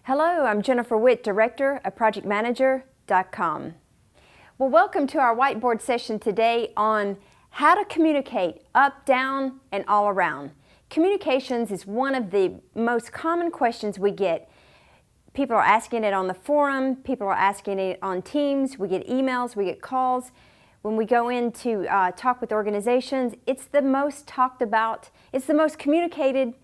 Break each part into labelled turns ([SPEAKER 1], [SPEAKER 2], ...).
[SPEAKER 1] Hello, I'm Jennifer Witt, Director of ProjectManager.com. Well, welcome to our whiteboard session today on how to communicate up, down, and all around. Communications is one of the most common questions we get. People are asking it on the forum, people are asking it on Teams, we get emails, we get calls. When we go in to talk with organizations, it's the most talked about, it's the most communicated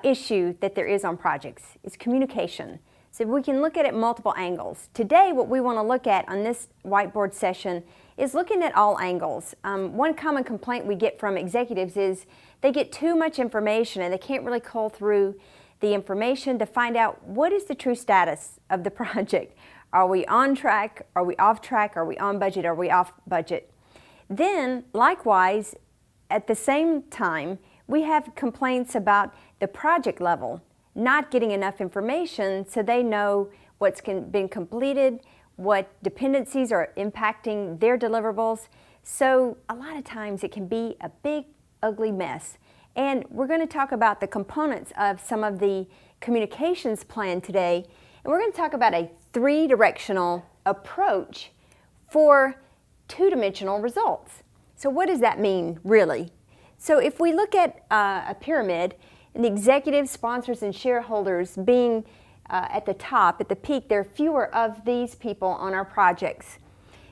[SPEAKER 1] issue that there is on projects. It's communication. So we can look at it multiple angles. Today, what we want to look at on this whiteboard session is looking at all angles. One common complaint we get from executives is they get too much information and they can't really cull through the information to find out what is the true status of the project. Are we on track? Are we off track? Are we on budget? Are we off budget? Then, likewise, at the same time, we have complaints about the project level, not getting enough information so they know what's been completed, what dependencies are impacting their deliverables. So a lot of times it can be a big, ugly mess. And we're going to talk about the components of some of the communications plan today. And we're going to talk about a three-directional approach for two-dimensional results. So what does that mean, really? So if we look at a pyramid, and the executives, sponsors, and shareholders being at the top, at the peak, there are fewer of these people on our projects.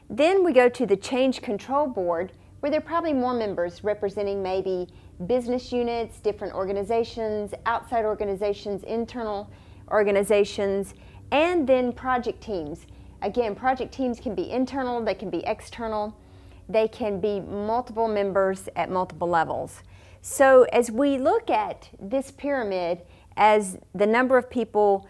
[SPEAKER 1] Then we go to the change control board, where there are probably more members representing maybe business units, different organizations, outside organizations, internal organizations, and then project teams. Again, project teams can be internal, they can be external. They can be multiple members at multiple levels. So as we look at this pyramid as the number of people,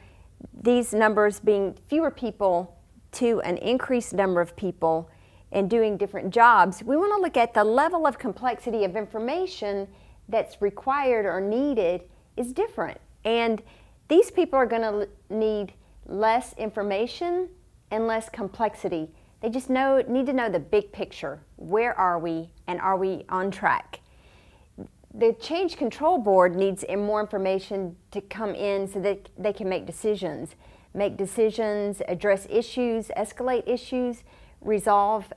[SPEAKER 1] these numbers being fewer people to an increased number of people and doing different jobs, we want to look at the level of complexity of information that's required or needed is different. And these people are going to need less information and less complexity. They just need to know the big picture. Where are we, and are we on track? The change control board needs more information to come in so that they can make decisions, address issues, escalate issues, resolve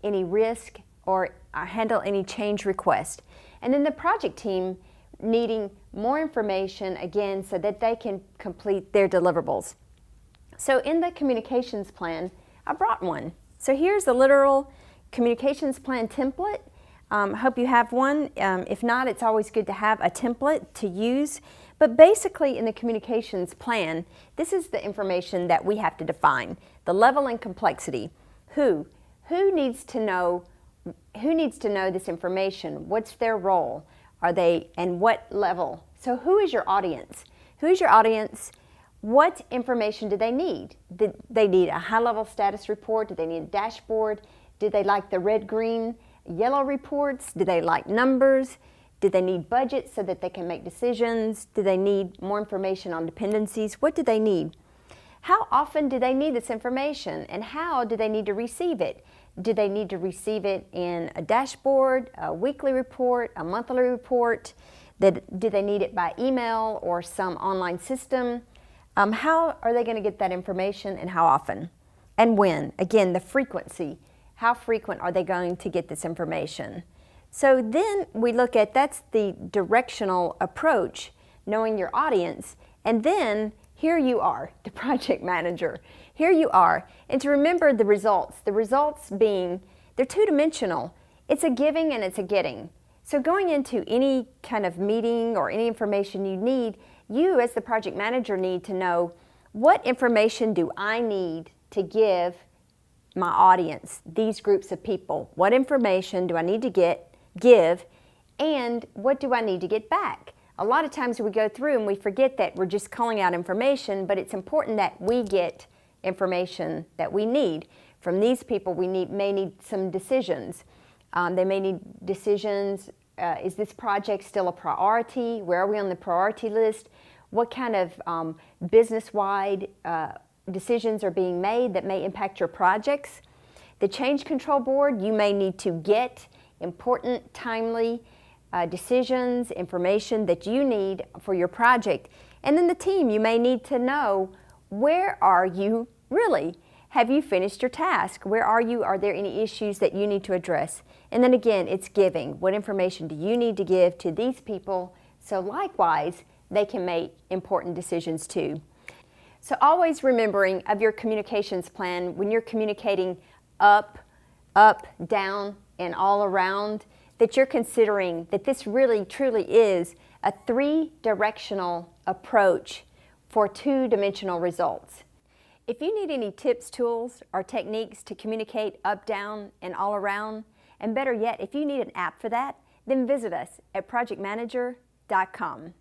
[SPEAKER 1] any risk, or handle any change request. And then the project team needing more information, again, so that they can complete their deliverables. So in the communications plan, I brought one. So here's the literal communications plan template. Hope you have one. If not, it's always good to have a template to use. But basically in the communications plan, this is the information that we have to define. The level and complexity. Who needs to know this information? What's their role? Are they, and what level? So who is your audience? Who is your audience? What information do they need? Did they need a high-level status report? Do they need a dashboard? Did they like the red, green, yellow reports? Do they like numbers? Do they need budget so that they can make decisions? Do they need more information on dependencies? What do they need? How often do they need this information, and how do they need to receive it? Do they need to receive it in a dashboard, a weekly report, a monthly report? Do they need it by email or some online system? How are they going to get that information, and how often? And when? Again, the frequency. How frequent are they going to get this information? So then we look at, that's the directional approach, knowing your audience. And then here you are, the project manager. Here you are. And to remember the results being, they're two-dimensional. It's a giving and it's a getting. So going into any kind of meeting or any information you need, you as the project manager need to know, what information do I need to give my audience, these groups of people? What information do I need to give, and what do I need to get back? A lot of times we go through and we forget that we're just calling out information, but it's important that we get information that we need. From these people, we may need some decisions. They may need decisions. Is this project still a priority? Where are we on the priority list? What kind of business-wide decisions are being made that may impact your projects? The change control board, you may need to get important, timely decisions, information that you need for your project. And then the team, you may need to know Where are you really? Have you finished your task? Where are you? Are there any issues that you need to address? And then again, it's giving. What information do you need to give to these people so likewise they can make important decisions too? So always remembering of your communications plan when you're communicating up, down, and all around, that you're considering that this really truly is a three-directional approach for two-dimensional results. If you need any tips, tools, or techniques to communicate up, down, and all around, and better yet, if you need an app for that, then visit us at projectmanager.com.